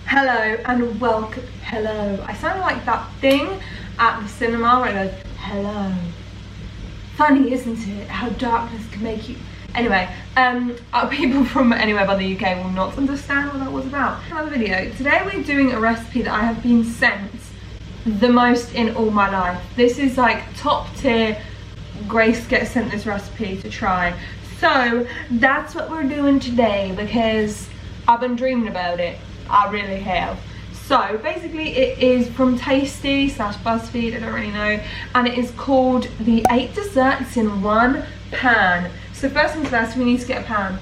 Hello and welcome. Hello. I sound like that thing at the cinema where it goes, hello. Funny, isn't it? How darkness can make you. Anyway, people from anywhere but the UK will not understand what that was about. Another video. Today we're doing a recipe that I have been sent the most in all my life. This is like top tier. Grace gets sent this recipe to try. So that's what we're doing today because I've been dreaming about it. I really have. So basically it is from Tasty / BuzzFeed, I don't really know, and it is called the 8 desserts in one pan. So first things first, we need to get a pan.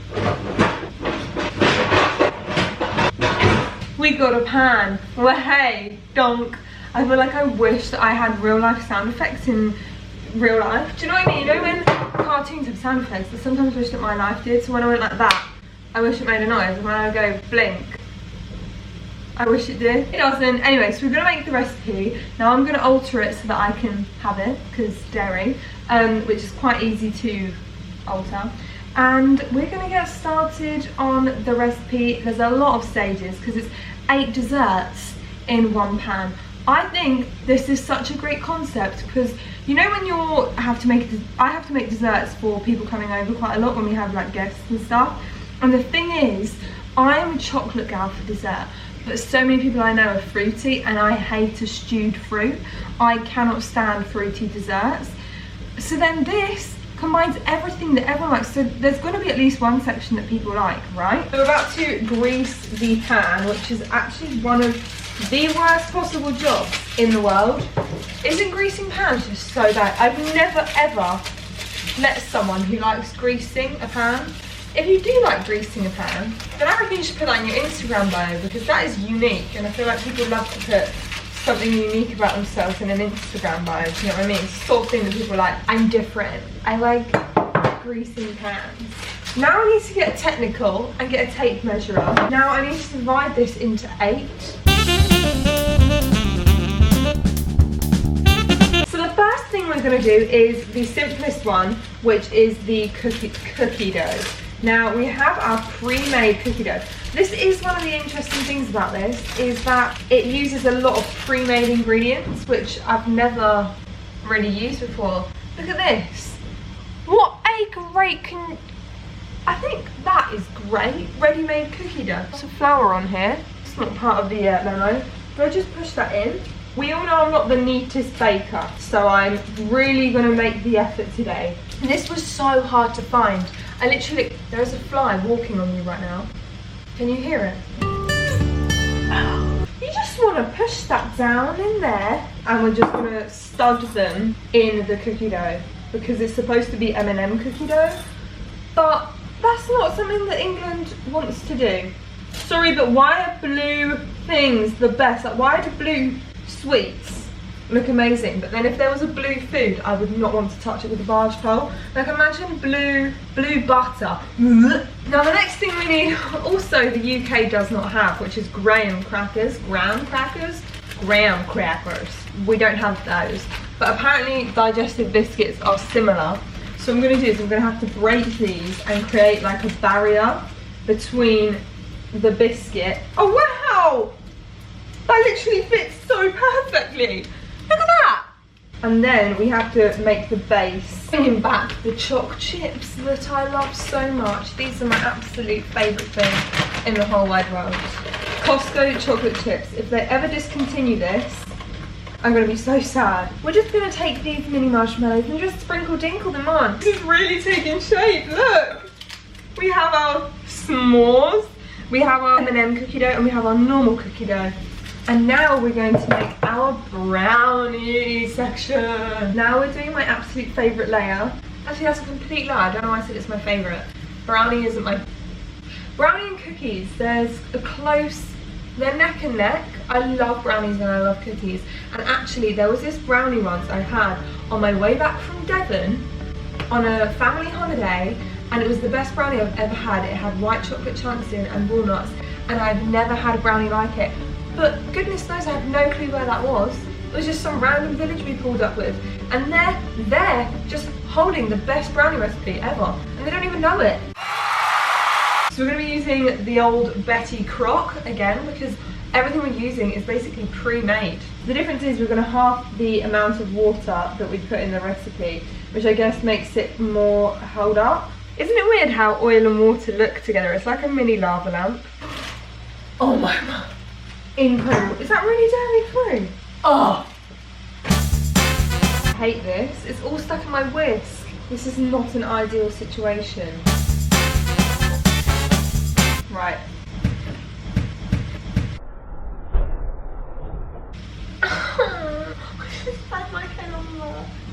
We got a pan. Well, hey, donk. I feel like I wish that I had real life sound effects in real life. Do you know what I mean? You know when cartoons have sound effects, I sometimes wish that my life did. So when I went like that, I wish it made a noise, and when I go blink, I wish it did. It doesn't. Anyway, so we're gonna make the recipe. Now I'm gonna alter it so that I can have it, because dairy, which is quite easy to alter. And we're gonna get started on the recipe. There's a lot of stages because it's 8 desserts in one pan. I think this is such a great concept because you know when I have to make desserts for people coming over quite a lot when we have like guests and stuff. And the thing is, I'm a chocolate gal for dessert. But so many people I know are fruity and I hate a stewed fruit. I cannot stand fruity desserts. So then this combines everything that everyone likes. So there's going to be at least one section that people like, right? So we're about to grease the pan, which is actually one of the worst possible jobs in the world. Isn't greasing pans just so bad? I've never ever met someone who likes greasing a pan. If you do like greasing a pan, then I reckon you should put that in your Instagram bio because that is unique, and I feel like people love to put something unique about themselves in an Instagram bio, do you know what I mean? It's the sort of thing that people are like, I'm different, I like greasing pans. Now I need to get technical and get a tape measure up. Now I need to divide this into 8. So the first thing we're going to do is the simplest one, which is the cookie dough. Now we have our pre-made cookie dough. This is one of the interesting things about this, is that it uses a lot of pre-made ingredients, which I've never really used before. Look at this. What a great I think that is great. Ready-made cookie dough. Some flour on here. It's not part of the memo. So I just push that in. We all know I'm not the neatest baker, so I'm really gonna make the effort today. And this was so hard to find. I literally, there's a fly walking on me right now. Can you hear it? You just wanna push that down in there, and we're just gonna stud them in the cookie dough because it's supposed to be M&M cookie dough, but that's not something that England wants to do. Sorry, but why are blue things the best? Like, why do blue sweets look amazing, but then if there was a blue food, I would not want to touch it with a barge pole? Like, imagine blue butter. Now the next thing we need, also the UK does not have, which is graham crackers. Graham crackers. We don't have those, but apparently digestive biscuits are similar. So what I'm going to do is I'm going to have to break these and create like a barrier between the biscuit. Oh wow! That literally fits so perfectly. Look at that! And then we have to make the base. Bringing back the choc chips that I love so much. These are my absolute favourite thing in the whole wide world. Costco chocolate chips. If they ever discontinue this, I'm gonna be so sad. We're just gonna take these mini marshmallows and just sprinkle dinkle them on. This is really taking shape, look! We have our s'mores, we have our M&M cookie dough, and we have our normal cookie dough. And now we're going to make our brownie section. Now we're doing my absolute favourite layer. Actually, that's a complete lie. I don't know why I said it's my favourite. Brownie isn't my... Brownie and cookies, there's a close... They're neck and neck. I love brownies and I love cookies. And actually, there was this brownie once I had on my way back from Devon on a family holiday, and it was the best brownie I've ever had. It had white chocolate chunks in and walnuts, and I've never had a brownie like it. But goodness knows I have no clue where that was. It was just some random village we pulled up with. And they're just holding the best brownie recipe ever. And they don't even know it. So we're going to be using the old Betty crock again because everything we're using is basically pre-made. The difference is we're going to halve the amount of water that we put in the recipe, which I guess makes it more held up. Isn't it weird how oil and water look together? It's like a mini lava lamp. Oh my god. Incredible. Is that really dairy free? Oh! I hate this. It's all stuck in my whisk. This is not an ideal situation. Right.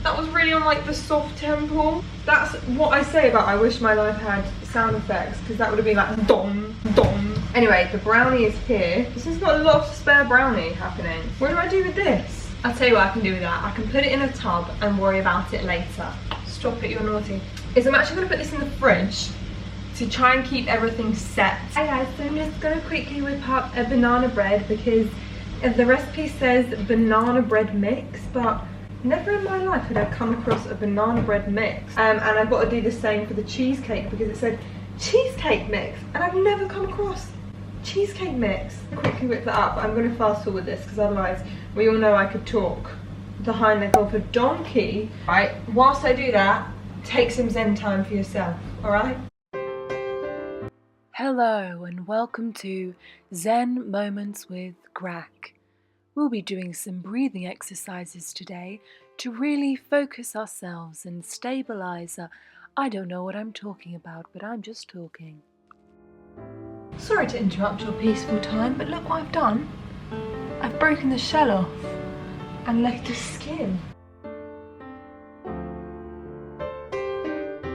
That was really on like the soft temple. That's what I say about I wish my life had sound effects, because that would have been like dom, dom. Anyway, the brownie is here. This has got a lot of spare brownie happening. What do I do with this? I'll tell you what I can do with that. I can put it in a tub and worry about it later. Stop it, you're naughty. I'm actually going to put this in the fridge to try and keep everything set. Hi guys, so I'm just going to quickly whip up a banana bread because the recipe says banana bread mix, but never in my life had I come across a banana bread mix. And I've got to do the same for the cheesecake because it said cheesecake mix, and I've never come across cheesecake mix. I'll quickly whip that up, but I'm going to fast forward this because otherwise we all know I could talk the hind leg of a donkey. Right, whilst I do that, take some Zen time for yourself, alright? Hello and welcome to Zen Moments with Grack. We'll be doing some breathing exercises today to really focus ourselves and stabilize. I don't know what I'm talking about, but I'm just talking. Sorry to interrupt your peaceful time, but look what I've done. I've broken the shell off and left the skin.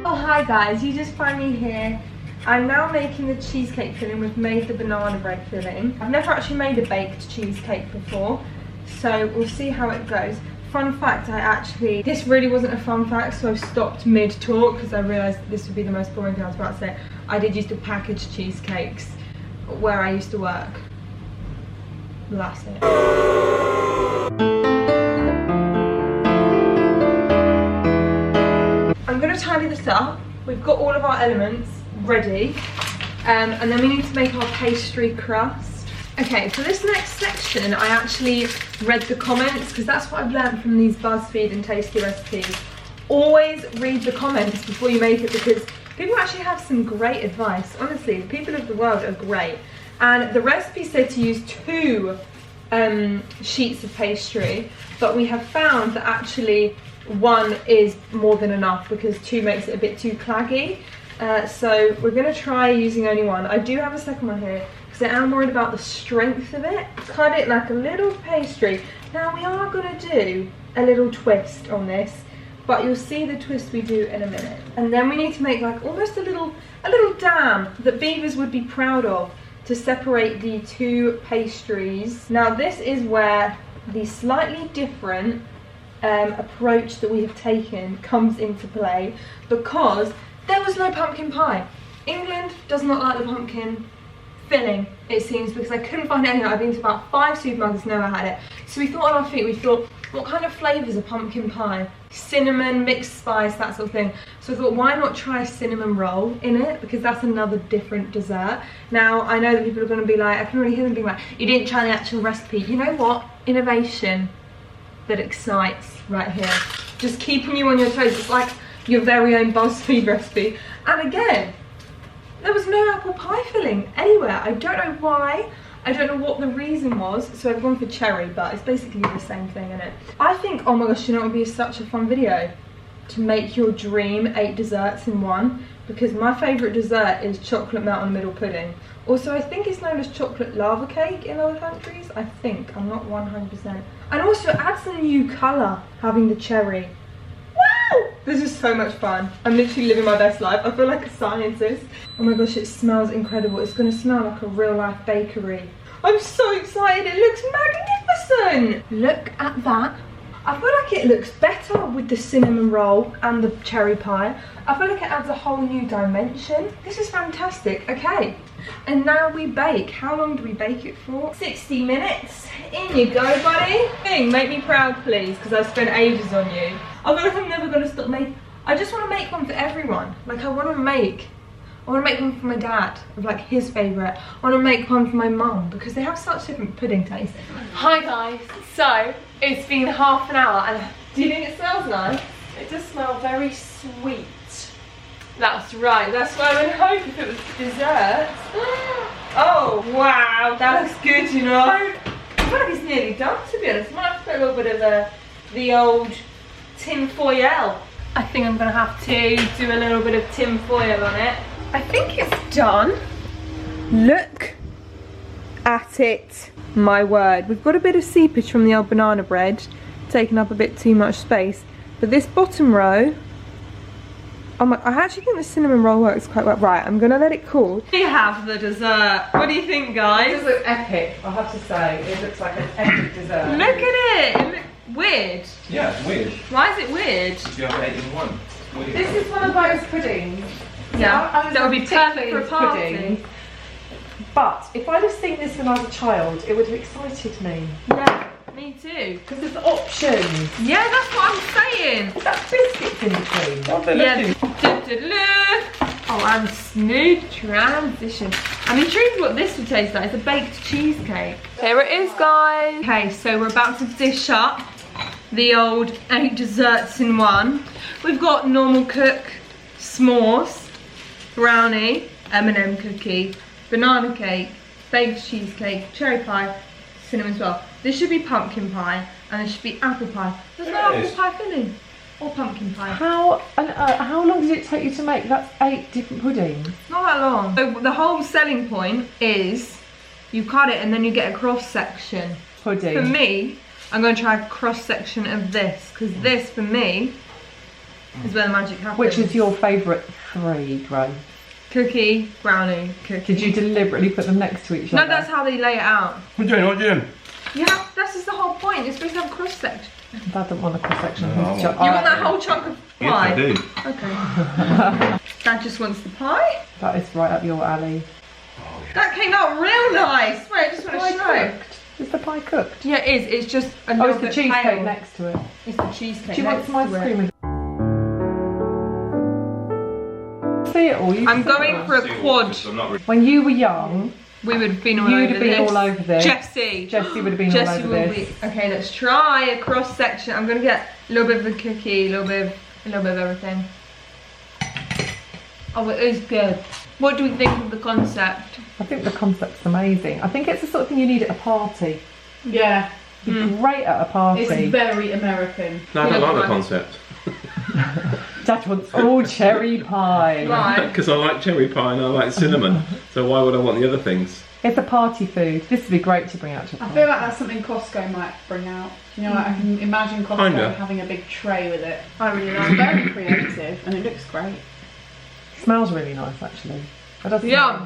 Oh hi guys, you just find me here. I'm now making the cheesecake filling. We've made the banana bread filling. I've never actually made a baked cheesecake before, so we'll see how it goes. Fun fact, this really wasn't a fun fact, so I've stopped mid-talk because I realised that this would be the most boring thing I was about to say. I did used to package cheesecakes where I used to work. That's it. I'm going to tidy this up. We've got all of our elements ready, and then we need to make our pastry crust. Okay, for this next section I actually read the comments because that's what I've learned from these BuzzFeed and Tasty recipes. Always read the comments before you make it because people actually have some great advice. Honestly, the people of the world are great. And the recipe said to use 2 sheets of pastry, but we have found that actually 1 is more than enough because 2 makes it a bit too claggy. So we're going to try using only 1. I do have a second one here because I am worried about the strength of it. Cut it like a little pastry. Now we are going to do a little twist on this, but you'll see the twist we do in a minute. And then we need to make like almost a little dam that beavers would be proud of to separate the 2 pastries. Now this is where the slightly different approach that we have taken comes into play because there was no pumpkin pie. England does not like the pumpkin filling, it seems, because I couldn't find anything. I've been to about 5 supermarkets, never had it. So we thought on our feet, we thought, what kind of flavours are pumpkin pie? Cinnamon, mixed spice, that sort of thing. So I thought, why not try a cinnamon roll in it? Because that's another different dessert. Now, I know that people are going to be like, I can already hear them being like, you didn't try the actual recipe. You know what? Innovation that excites right here. Just keeping you on your toes. It's like your very own BuzzFeed recipe. And again, there was no apple pie filling anywhere. I don't know why. I don't know what the reason was. So I've gone for cherry, but it's basically the same thing, isn't it? I think, oh my gosh, you know what would be such a fun video? To make your dream 8 desserts in one. Because my favourite dessert is chocolate melt on the middle pudding. Also, I think it's known as chocolate lava cake in other countries. I think, I'm not 100%. And also, it adds a new colour having the cherry. Wow! This is so much fun. I'm literally living my best life. I feel like a scientist. Oh my gosh, it smells incredible. It's going to smell like a real life bakery. I'm so excited. It looks magnificent. Look at that. I feel like it looks better with the cinnamon roll and the cherry pie. I feel like it adds a whole new dimension. This is fantastic. Okay, and now we bake. How long do we bake it for? 60 minutes. In you go, buddy. Make me proud, please, because I spent ages on you. I feel like I'm never going to stop making. I just want to make one for everyone. Like, I want to make I want to make one for my dad, of like his favourite. I want to make one for my mum because they have such different pudding tastes. Hi guys, so it's been half an hour and do you think it smells nice? It does smell very sweet. That's right, that's what I would hope if it was dessert. Oh wow, that looks good, you know. I feel like it's nearly done, to be honest. I might have to put a little bit of the old tin foil. I think I'm gonna have to do a little bit of tin foil on it. I think it's done. Look at it, my word. We've got a bit of seepage from the old banana bread, taking up a bit too much space. But this bottom row, oh my, I actually think the cinnamon roll works quite well. Right, I'm gonna let it cool. We have the dessert. What do you think, guys? It does look epic, I have to say. It looks like an epic dessert. Look at it. It looks weird. Yeah, it's weird. Why is it weird? You have 8 in 1. This is one of those puddings. Yeah, that would be perfect for a party. Pudding. But if I'd have seen this when I was a child, it would have excited me. Yeah, me too. Because there's options. Yeah, that's what I'm saying. Is that biscuits in between? What they Yeah. do? Oh, and smooth transition. I'm intrigued what this would taste like. It's a baked cheesecake. Here it is, guys. Okay, so we're about to dish up the old 8 desserts in one. We've got normal cook, s'mores, brownie, M&M cookie, banana cake, baked cheesecake, cherry pie, cinnamon swirl. This should be pumpkin pie, and this should be apple pie. There's no apple pie filling, or pumpkin pie. How long did it take you to make? That's 8 different puddings. Not that long. So the whole selling point is you cut it and then you get a cross section. Pudding. For me, I'm going to try a cross section of this, because this for me is where the magic happens. Which is your favourite 3, Gray? Cookie, brownie, cookie. Did you deliberately put them next to each other? No, that's how they lay it out. What are you doing? What are you doing? Yeah, that's just the whole point. You're supposed to have a cross section. Dad don't want a cross section. No, You want that whole chunk of Yes, pie? I do. Okay. Dad just wants the pie. That is right up your alley. That came out real nice. Wait, I just want to show. Cooked. Is the pie cooked? Yeah, it is. It's just a Oh, little it's the bit cheesecake pale. next to it. It's the cheesecake. Do you want next some ice to it. cream with See it all. I'm going for a quad. When you were young, We would have been all you'd over have been this. all over this. Jessie. Jessie would have been Jessie all over will this. be. Okay, let's try a cross section. I'm gonna get a little bit of a cookie, a little bit of everything. Oh, it is good. What do we think of the concept? I think the concept's amazing. I think it's the sort of thing you need at a party. Yeah, It'd be great at a party. it's very American. No, I don't like the concept. Dad wants all cherry pie. Right. Because I like cherry pie and I like cinnamon. So why would I want the other things? It's a party food. This would be great to bring out to a I party. feel like that's something Costco might bring out. You know, like I can imagine Costco Kinda. having a big tray with it. I really It's like it. very creative and it looks great. Smells really nice, actually. It does Yum.